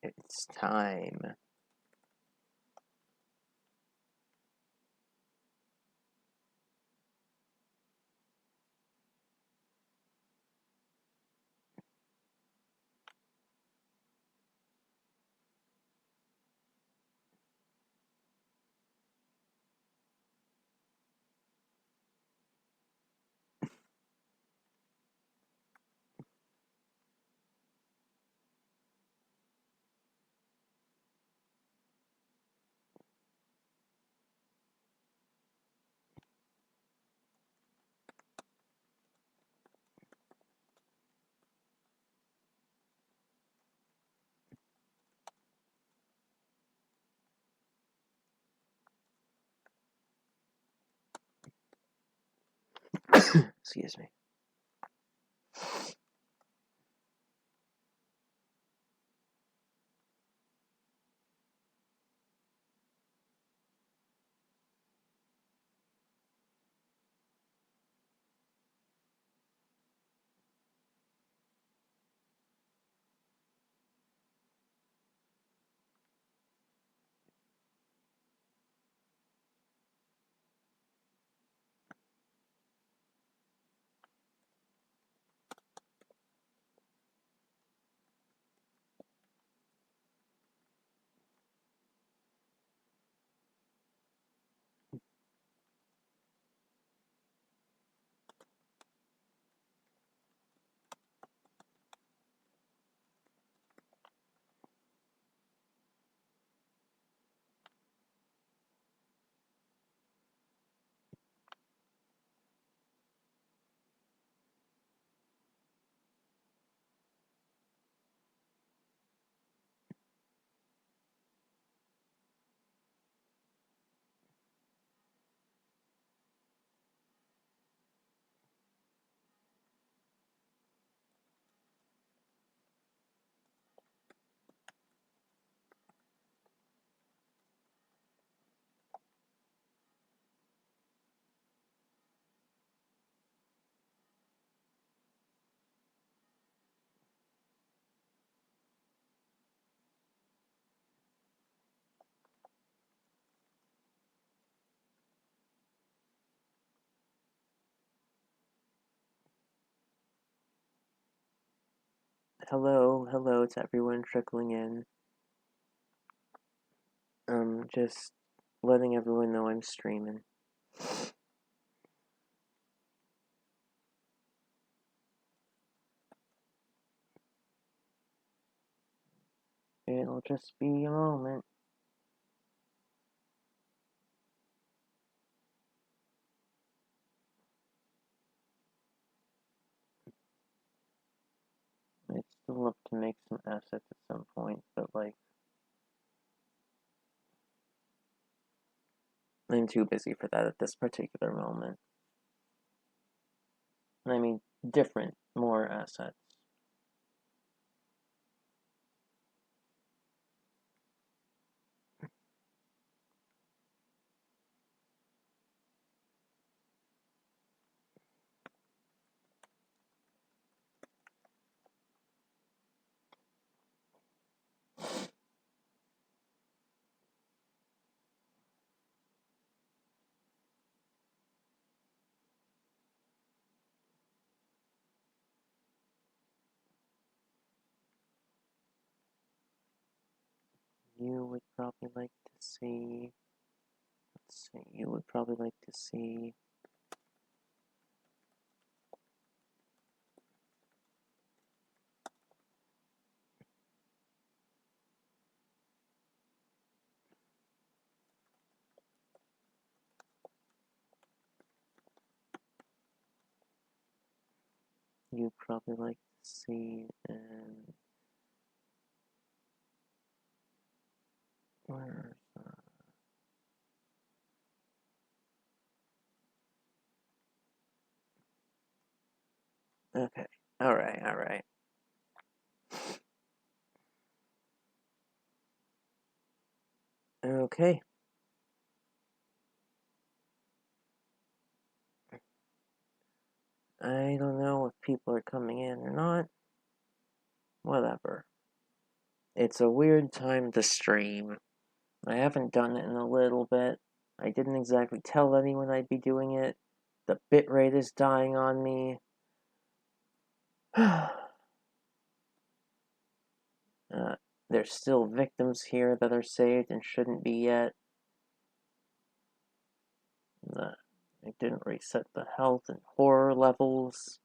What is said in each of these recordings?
It's time. Excuse me. Hello to everyone trickling in. Just letting everyone know I'm streaming. It'll just be a moment. I'd still love to make some assets at some point, but like, I'm too busy for that at this particular moment. I mean, different, more assets. You would probably like to see. Let's see. You would probably like to see. You'd probably like to see, and where's Okay. Alright, alright. Okay. I don't know if people are coming in or not. Whatever. It's a weird time to stream. I haven't done it in a little bit. I didn't exactly tell anyone I'd be doing it. The bitrate is dying on me. There's still victims here that are saved and shouldn't be yet. I didn't reset the health and horror levels.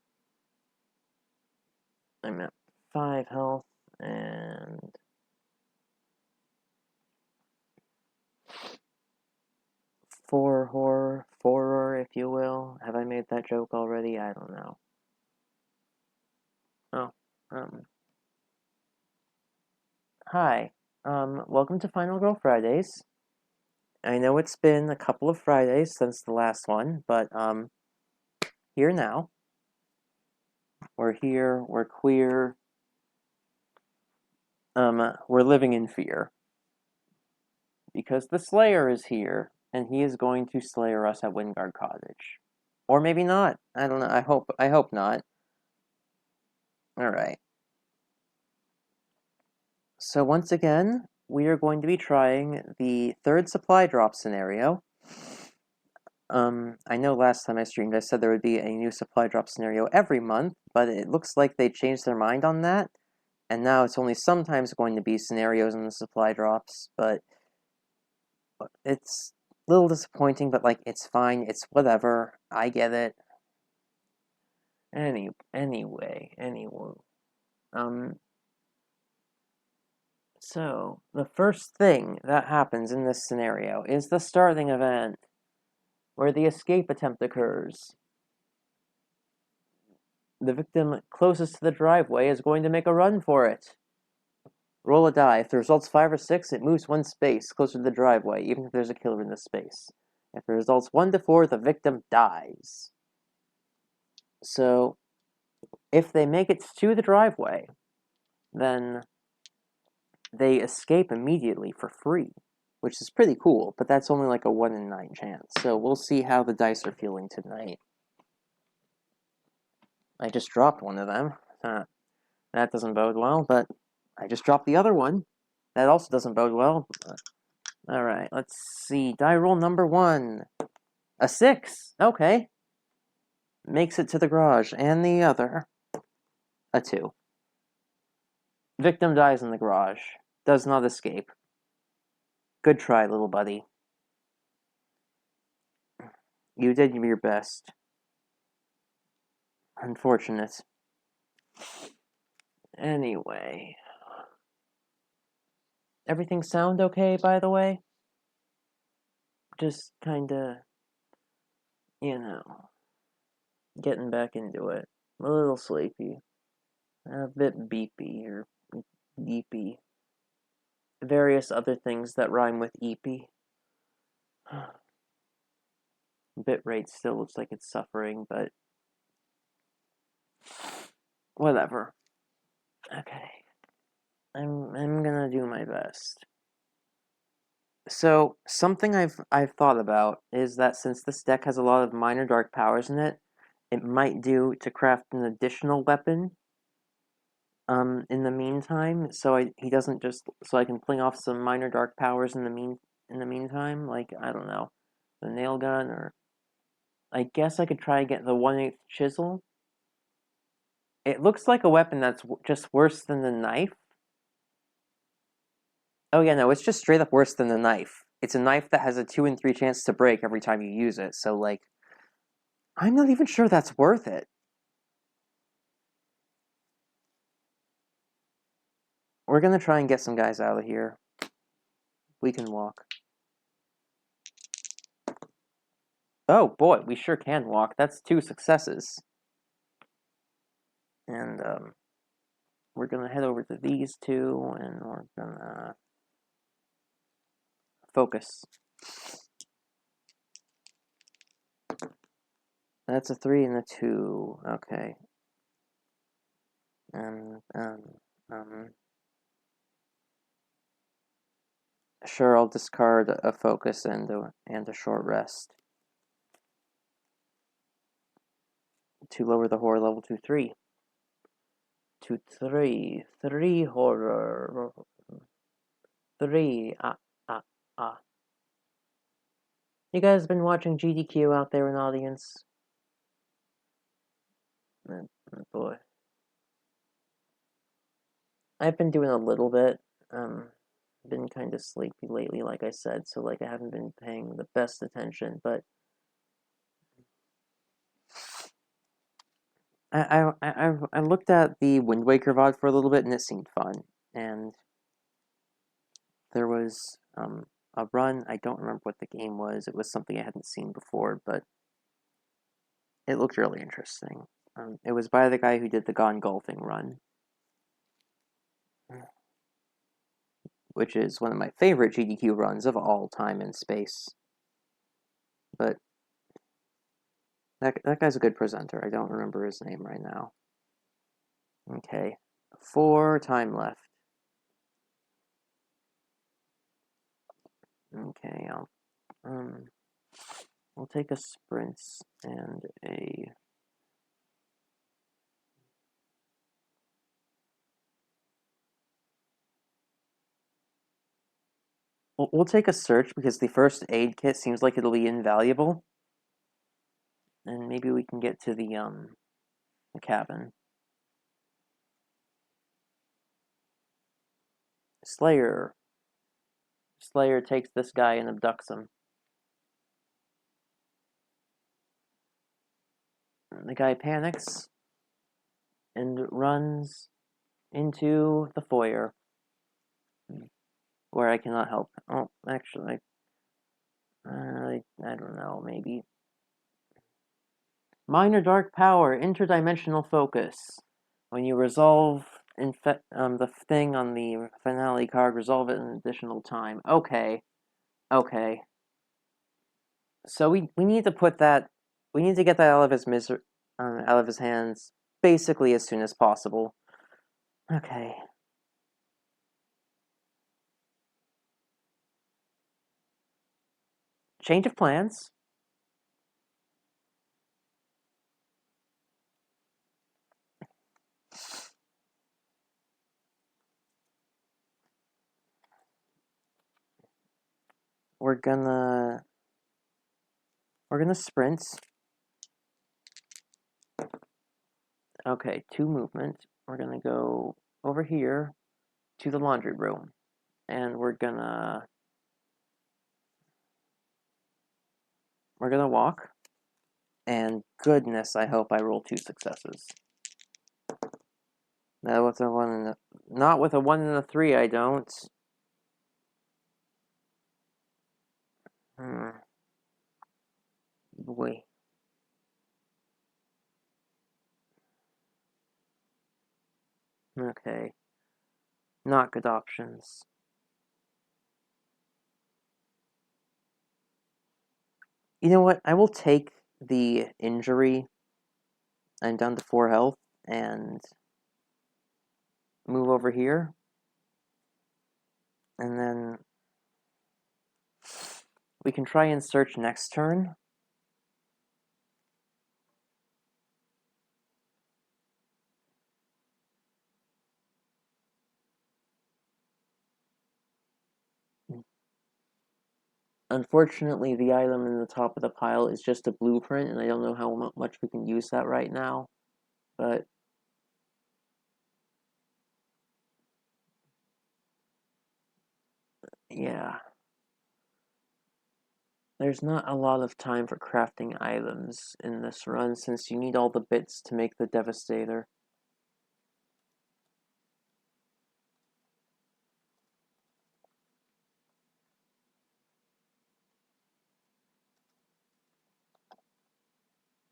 I'm at 5 health and 4 horror, if you will. Have I made that joke already? I don't know. Oh, hi. Welcome to Final Girl Fridays. I know it's been a couple of Fridays since the last one, but, here now. We're here, we're queer. We're living in fear. Because the Slayer is here, and he is going to slayer us at Wingard Cottage. Or maybe not. I don't know. I hope not. Alright. So once again, we are going to be trying the third supply drop scenario. I know last time I streamed I said there would be a new supply drop scenario every month, but it looks like they changed their mind on that, and now it's only sometimes going to be scenarios in the supply drops, but it's a little disappointing, but like, it's fine, it's whatever, I get it. Anyway. So, the first thing that happens in this scenario is the starting event, where the escape attempt occurs. The victim closest to the driveway is going to make a run for it. Roll a die. If the result's 5 or 6, it moves 1 space closer to the driveway, even if there's a killer in this space. If the result's 1 to 4, the victim dies. So, if they make it to the driveway, then they escape immediately for free, which is pretty cool, but that's only like a 1 in 9 chance. So we'll see how the dice are feeling tonight. I just dropped one of them. That doesn't bode well, but I just dropped the other one. That also doesn't bode well. Alright, let's see. Die roll number 1. A 6. Okay. Makes it to the garage. And the other. A 2. Victim dies in the garage. Does not escape. Good try, little buddy. You did your best. Unfortunate. Anyway. Everything sound okay, by the way? Just kinda, getting back into it. A little sleepy. A bit beepy, or beepy. Various other things that rhyme with eepy. Bitrate still looks like it's suffering, but whatever. Okay. I'm gonna do my best. So, something I've thought about is that since this deck has a lot of minor dark powers in it, it might do to craft an additional weapon in the meantime, so he doesn't just, so I can fling off some minor dark powers in the meantime, like, I don't know, the nail gun, or I guess I could try and get the 1/8 chisel. It looks like a weapon that's just worse than the knife. Oh yeah, no, it's just straight up worse than the knife. It's a knife that has a 2 in 3 chance to break every time you use it, so like, I'm not even sure that's worth it. We're gonna try and get some guys out of here. We can walk. Oh boy, we sure can walk. That's 2 successes. And we're gonna head over to these 2, and we're gonna focus. That's a 3 and a 2. Okay. Um, um, um. Sure, I'll discard a focus and a short rest to lower the horror level to 3. To 3. 3 horror. 3. Ah. You guys been watching GDQ out there in the audience? Oh, boy. I've been doing a little bit. Been kind of sleepy lately, like I said, so like I haven't been paying the best attention, but I looked at the Wind Waker VOD for a little bit and it seemed fun. And there was a run, I don't remember what the game was. It was something I hadn't seen before, but it looked really interesting. It was by the guy who did the Gone Golfing run, which is one of my favorite GDQ runs of all time in space. But that guy's a good presenter. I don't remember his name right now. Okay, 4 time left. Okay, we'll take a sprint and a. We'll take a search because the first aid kit seems like it'll be invaluable, and maybe we can get to the cabin. Slayer takes this guy and abducts him. The guy panics and runs into the foyer, where I cannot help. Oh, actually, I don't know, maybe. Minor dark power, interdimensional focus. When you resolve the thing on the finale card, resolve it in additional time. Okay. So we need to put that. We need to get that out of out of his hands, basically as soon as possible. Okay. Change of plans. We're gonna sprint. Okay, 2 movement. We're gonna go over here to the laundry room, and we're gonna walk. And goodness, I hope I roll 2 successes. Not with a 1 and a 3, I don't. Boy. Okay. Not good options. You know what? I will take the injury. I'm down to 4 health and move over here. And then we can try and search next turn. Unfortunately, the item in the top of the pile is just a blueprint, and I don't know how much we can use that right now. But yeah. There's not a lot of time for crafting items in this run, since you need all the bits to make the Devastator.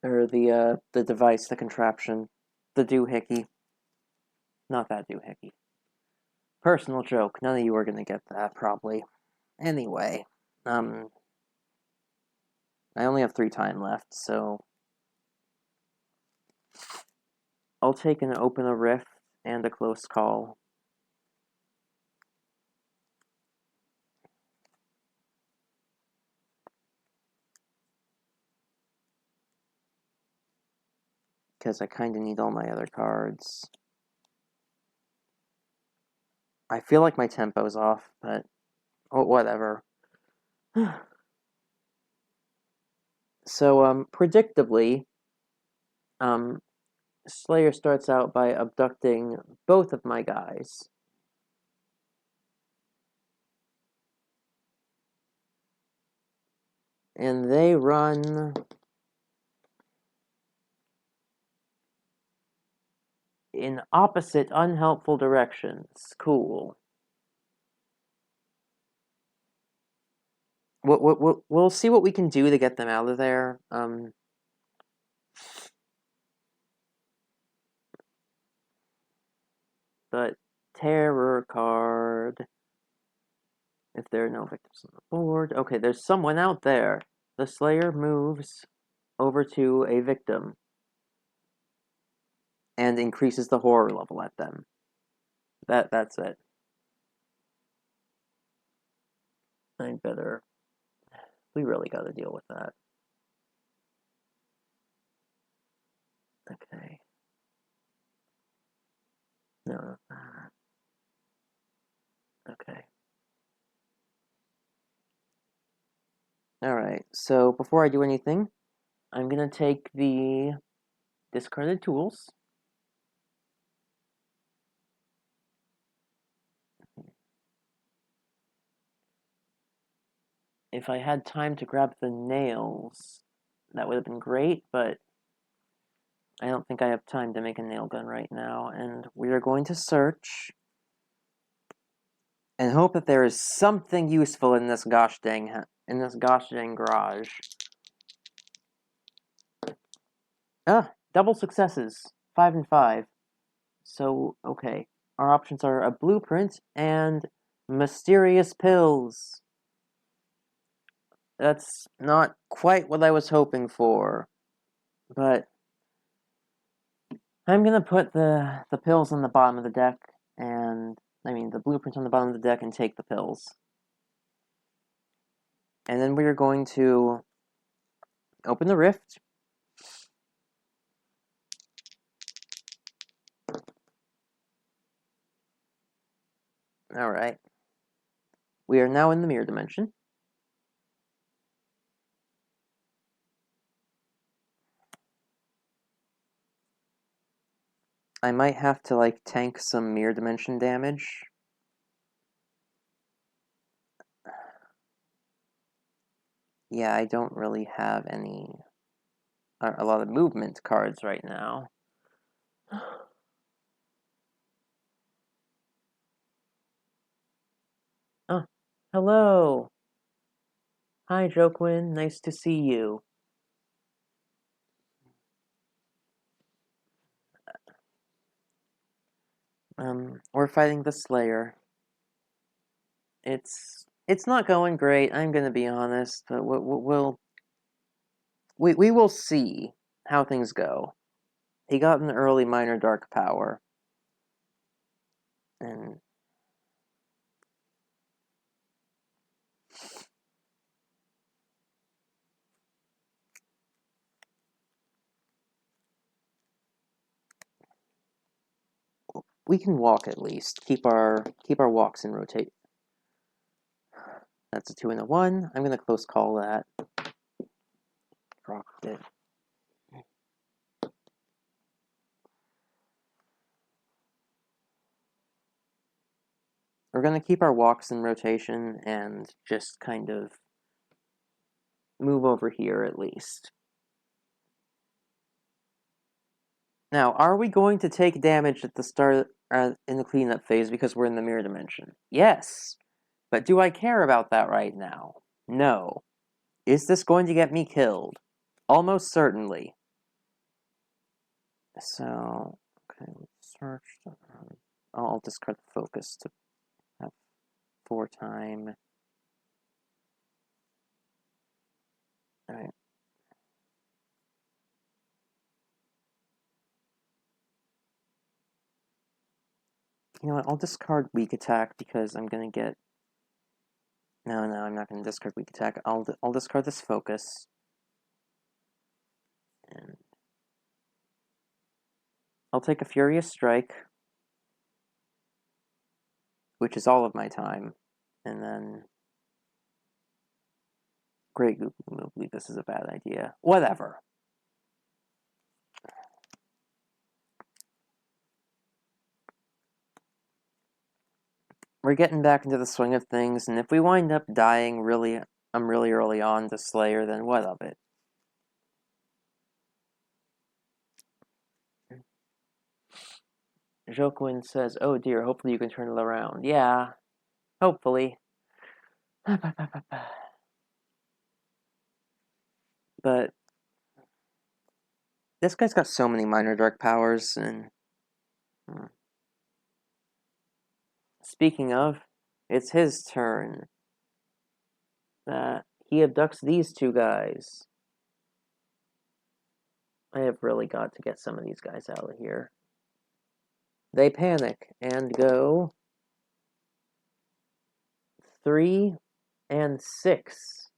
Or the device, the contraption. The doohickey. Not that doohickey. Personal joke. None of you are gonna get that, probably. Anyway, I only have 3 time left, so I'll take and open a rift And a close call. Because I kind of need all my other cards. I feel like my tempo's off, but whatever. So, predictably, Slayer starts out by abducting both of my guys. And they run in opposite, unhelpful directions. Cool. We'll see what we can do to get them out of there. But terror card. If there are no victims on the board. Okay, there's someone out there. The Slayer moves over to a victim and increases the horror level at them. That's it. I better. We really got to deal with that. Okay. No. Okay. Alright, so before I do anything, I'm gonna take the discarded tools. If I had time to grab the nails, that would have been great, but I don't think I have time to make a nail gun right now, and we are going to search and hope that there is something useful in this gosh dang garage. Ah, double successes. 5 and 5. So, okay. Our options are a blueprint and mysterious pills. That's not quite what I was hoping for. But I'm gonna put the pills on the bottom of the deck, and the blueprint on the bottom of the deck, and take the pills. And then we are going to open the rift. Alright. We are now in the mirror dimension. I might have to, tank some mirror dimension damage. Yeah, I don't really have a lot of movement cards right now. Oh, hello! Hi, Joquin. Nice to see you. We're fighting the Slayer. It's not going great, I'm gonna be honest, but we will see how things go. He got an early minor dark power. And we can walk at least. Keep our walks in rotate. That's a 2 and a 1. I'm gonna close call that. Dropped it. We're gonna keep our walks in rotation and just kind of move over here at least. Now, are we going to take damage at the start in the cleanup phase because we're in the mirror dimension? Yes. But do I care about that right now? No. Is this going to get me killed? Almost certainly. So, okay, let's search. I'll discard the focus to have 4 time. Alright. You know what, I'll discard weak attack because I'm gonna get... No, I'm not gonna discard weak attack. I'll discard this focus. And I'll take a Furious Strike, which is all of my time. And then... Great Goopy Mooply, this is a bad idea. Whatever. We're getting back into the swing of things, and if we wind up dying really early on to Slayer, then what of it? Joquin says, oh dear, hopefully you can turn it around. Yeah, hopefully. But this guy's got so many minor dark powers, and... Speaking of, it's his turn. He abducts these two guys. I have really got to get some of these guys out of here. They panic and go 3 and 6.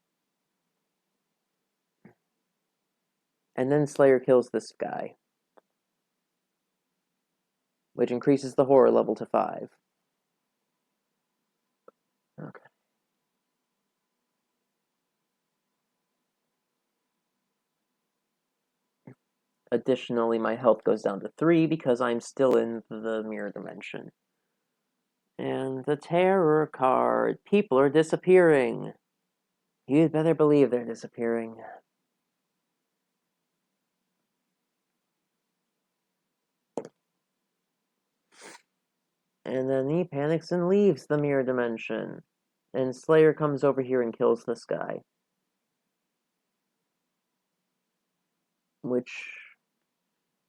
And then Slayer kills this guy, which increases the horror level to 5. Okay. Additionally, my health goes down to 3 because I'm still in the mirror dimension. And the terror card. People are disappearing. You'd better believe they're disappearing. And then he panics and leaves the mirror dimension. And Slayer comes over here and kills this guy. Which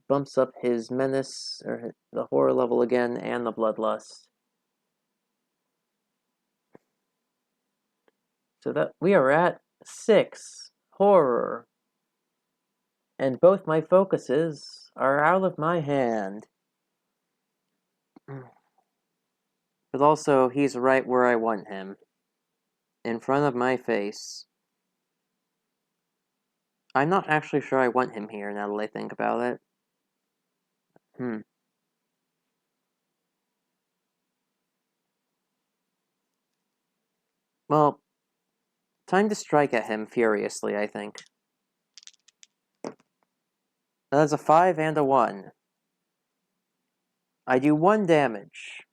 bumps up his menace, or the horror level again, and the bloodlust. So that we are at 6 horror. And both my focuses are out of my hand. But also, he's right where I want him. In front of my face. I'm not actually sure I want him here, now that I think about it. Well, time to strike at him furiously, I think. That's a 5 and a 1. I do 1 damage.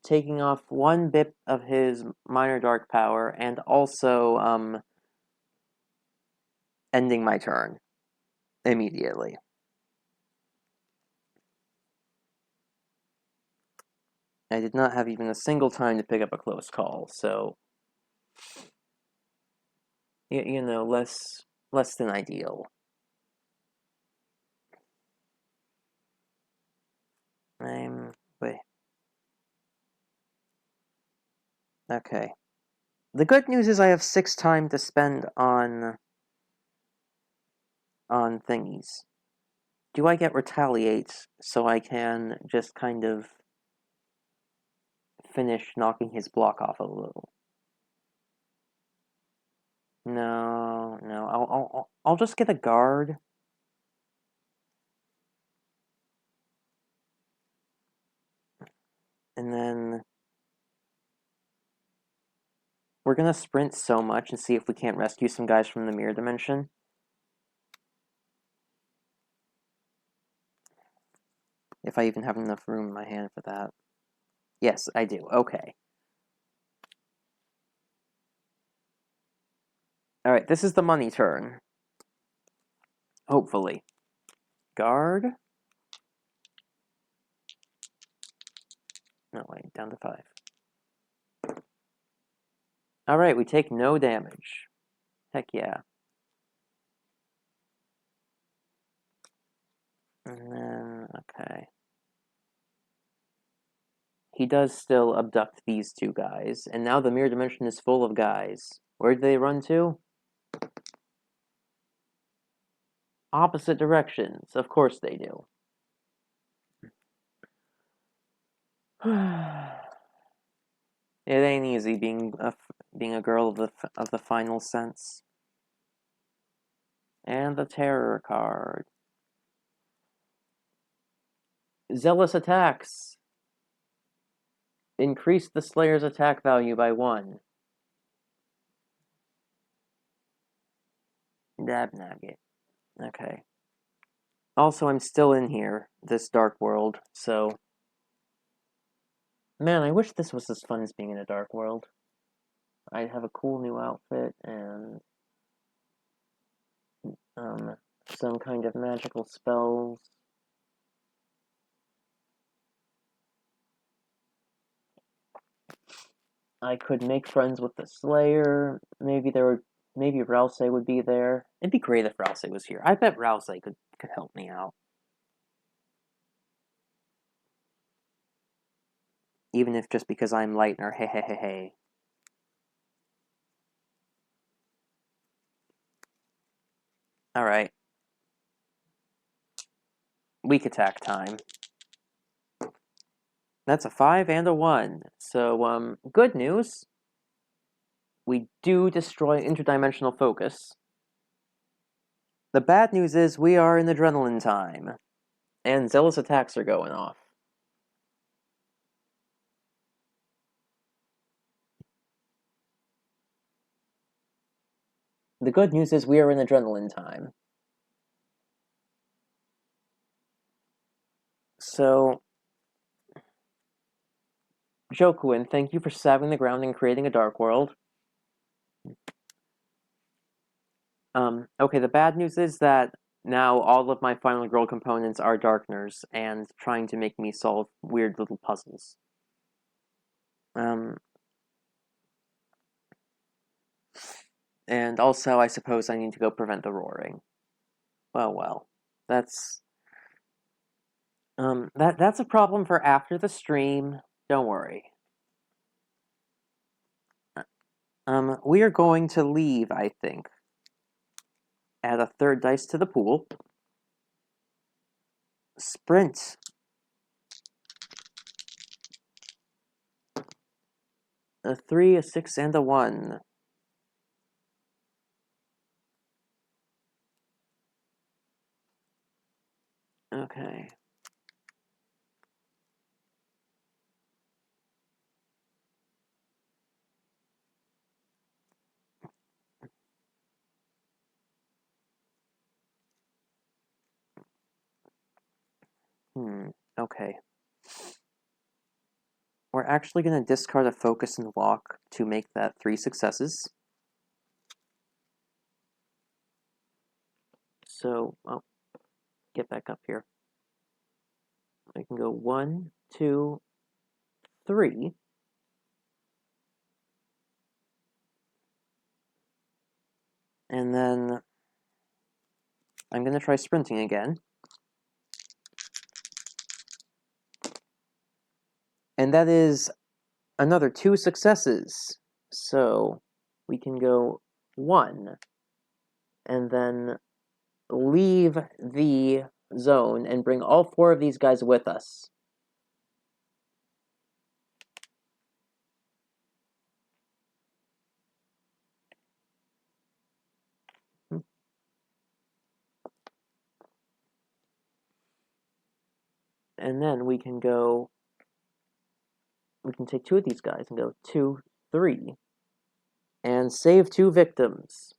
Taking off 1 bit of his minor dark power, and also, ending my turn. Immediately. I did not have even a single time to pick up a close call, so... You know, less than ideal. Wait. Okay. The good news is I have 6 time to spend on thingies. Do I get retaliate so I can just kind of finish knocking his block off a little? No. I'll just get a guard. And then we're gonna sprint so much and see if we can't rescue some guys from the mirror dimension. If I even have enough room in my hand for that. Yes, I do. Okay. Alright, this is the money turn. Hopefully. Guard? No, wait, down to 5. Alright, we take no damage. Heck yeah. And then, okay. He does still abduct these 2 guys, and now the mirror dimension is full of guys. Where do they run to? Opposite directions. Of course they do. It ain't easy being a girl of the final sense. And the terror card. Zealous attacks. Increase the Slayer's attack value by 1. Dab nugget. Okay. Also, I'm still in here, this dark world, so... Man, I wish this was as fun as being in a dark world. I'd have a cool new outfit and... some kind of magical spells. I could make friends with the Slayer. Maybe Rousey would be there. It'd be great if Rousey was here. I bet Rousey could help me out. Even if just because I'm Lightner, hey hey hey hey. Alright. Weak attack time. That's a 5 and a 1. So, good news. We do destroy interdimensional focus. The bad news is we are in adrenaline time. And zealous attacks are going off. The good news is we are in adrenaline time. So, Jokuin, thank you for stabbing the ground and creating a dark world. Okay, the bad news is that now all of my final girl components are darkners and trying to make me solve weird little puzzles. And also, I suppose I need to go prevent the roaring. Well, that's that's a problem for after the stream. Don't worry. We are going to leave, I think. Add a third dice to the pool. Sprint. A 3, a 6, and a 1. Okay. Okay. We're actually going to discard a focus and walk to make that 3 successes. So, get back up here. I can go 1, 2, 3. And then I'm going to try sprinting again. And that is another 2 successes. So we can go 1 and then leave the zone and bring all 4 of these guys with us. And then we can take 2 of these guys and go 2, 3, and save 2 victims.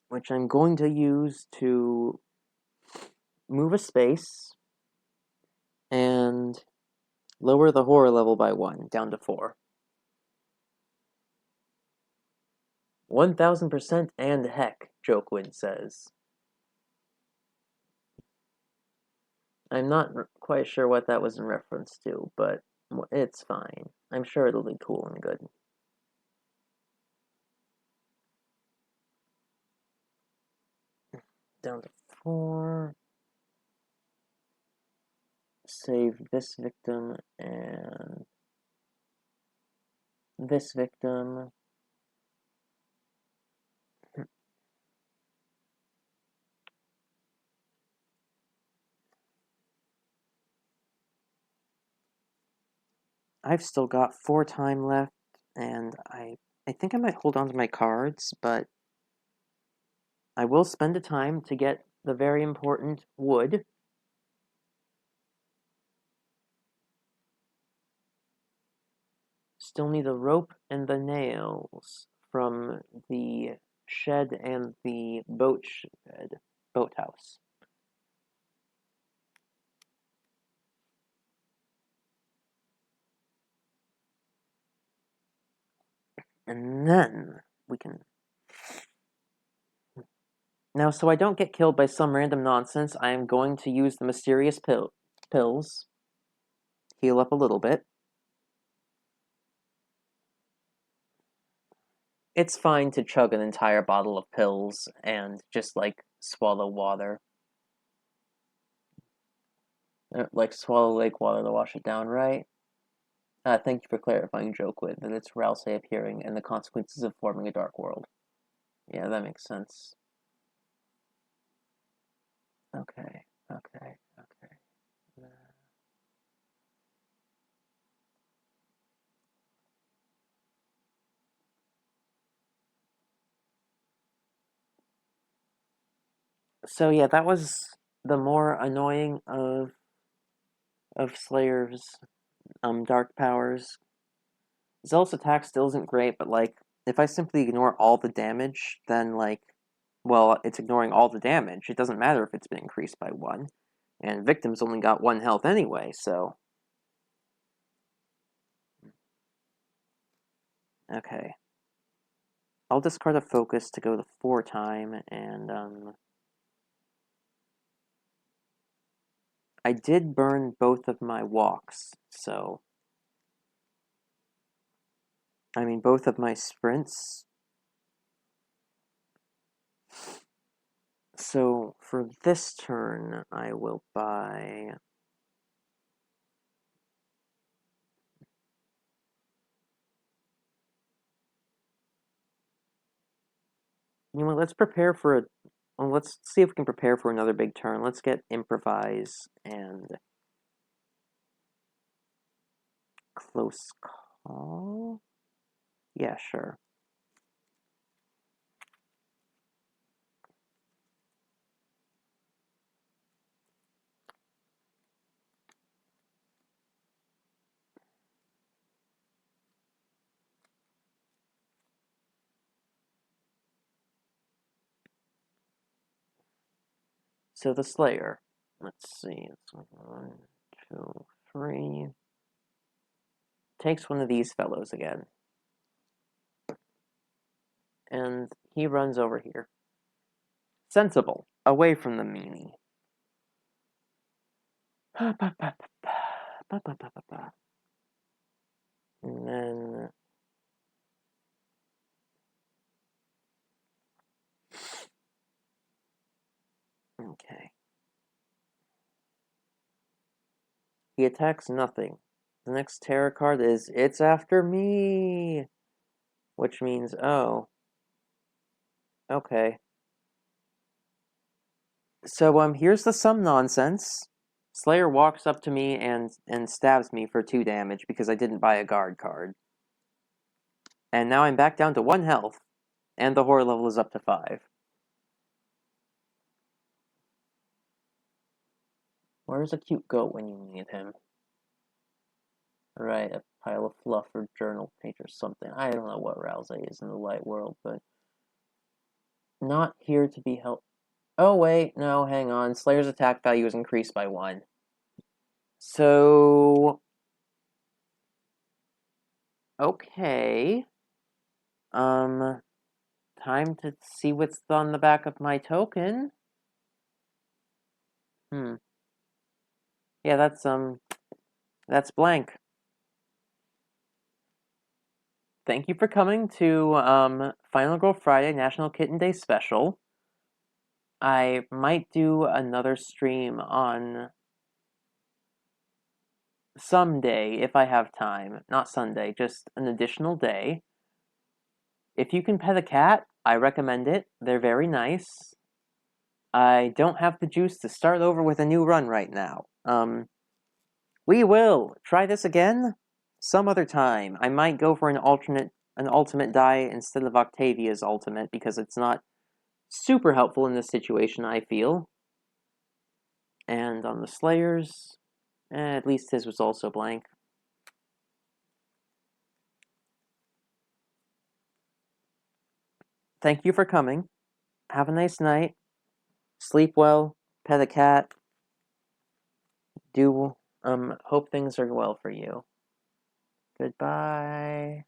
Which I'm going to use to move a space and lower the horror level by 1, down to 4. 1000% and heck, Jokewood says. I'm not quite sure what that was in reference to, but it's fine. I'm sure it'll be cool and good. Down to 4. Save this victim and this victim. I've still got 4 time left, and I think I might hold on to my cards, but I will spend the time to get the very important wood. Still need the rope and the nails from the shed and the boathouse. And then we can... Now, so I don't get killed by some random nonsense, I am going to use the mysterious pills. Heal up a little bit. It's fine to chug an entire bottle of pills and just, like, swallow water. Like, swallow lake water to wash it down, right? Thank you for clarifying, joke with that it's Rousey appearing and the consequences of forming a dark world. Yeah, that makes sense. Okay. So yeah, that was the more annoying of Slayer's dark powers. Zealous attack still isn't great, but like if I simply ignore all the damage, then like well, it's ignoring all the damage. It doesn't matter if it's been increased by 1. And victims only got 1 health anyway, so okay. I'll discard a focus to go to 4 time, and I did burn both of my walks, so I mean both of my sprints. So for this turn, I will buy... You know what, let's prepare for a... Well, let's see if we can prepare for another big turn. Let's get Improvise and Close Call? Yeah, sure. So the Slayer. Let's see. It's 1, 2, 3. Takes one of these fellows again. And he runs over here. Sensible. Away from the meanie. And then... Okay. He attacks nothing. The next terror card is It's After Me! Which means, oh. Okay. So, here's the some nonsense. Slayer walks up to me and stabs me for 2 damage because I didn't buy a guard card. And now I'm back down to 1 health, and the horror level is up to 5. Where's a cute goat when you need him? Right, a pile of fluff or journal page or something. I don't know what Rousey is in the light world, but not here to be helped. Oh wait, no, hang on. Slayer's attack value is increased by 1. So okay. Time to see what's on the back of my token. Yeah, that's blank. Thank you for coming to, Final Girl Friday National Kitten Day Special. I might do another stream on someday if I have time. Not Sunday, just an additional day. If you can pet a cat, I recommend it. They're very nice. I don't have the juice to start over with a new run right now. We will try this again Some other time, I might go for an ultimate die instead of Octavia's ultimate, because it's not super helpful in this situation, I feel. And on the Slayers, at least his was also blank. Thank you for coming. Have a nice night. Sleep well. Pet a cat. Hope things are well for you. Goodbye.